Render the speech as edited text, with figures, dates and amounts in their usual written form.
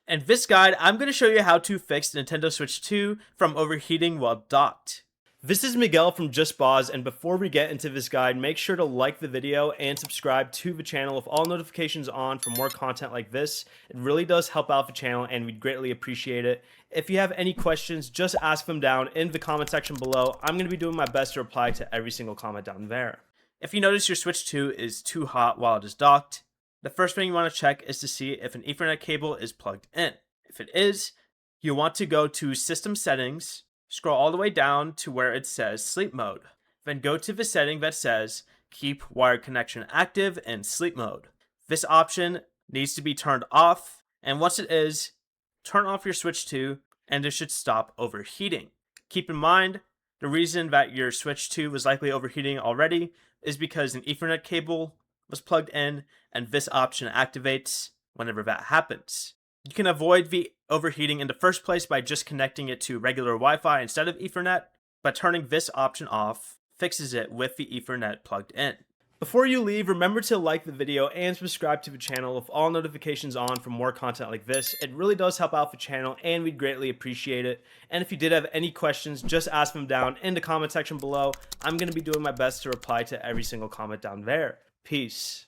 In this guide, I'm going to show you how to fix the Nintendo Switch 2 from overheating while docked. This is Miguel from Just Pause, and before we get into this guide, make sure to like the video and subscribe to the channel with all notifications on for more content like this. It really does help out the channel and we'd greatly appreciate it. If you have any questions, just ask them down in the comment section below. I'm going to be doing my best to reply to every single comment down there. If you notice your Switch 2 is too hot while it is docked, the first thing you want to check is to see if an Ethernet cable is plugged in. If it is, you want to go to System Settings, scroll all the way down to where it says Sleep Mode. Then go to the setting that says Keep Wired Connection Active in Sleep Mode. This option needs to be turned off, and once it is, turn off your Switch 2 and it should stop overheating. Keep in mind, the reason that your Switch 2 was likely overheating already is because an Ethernet cable was plugged in, and this option activates whenever that happens. You can avoid the overheating in the first place by just connecting it to regular Wi-Fi instead of Ethernet, but turning this option off fixes it with the Ethernet plugged in. Before you leave, remember to like the video and subscribe to the channel with all notifications on for more content like this. It really does help out the channel and we'd greatly appreciate it. And if you did have any questions, just ask them down in the comment section below. I'm going to be doing my best to reply to every single comment down there. Peace.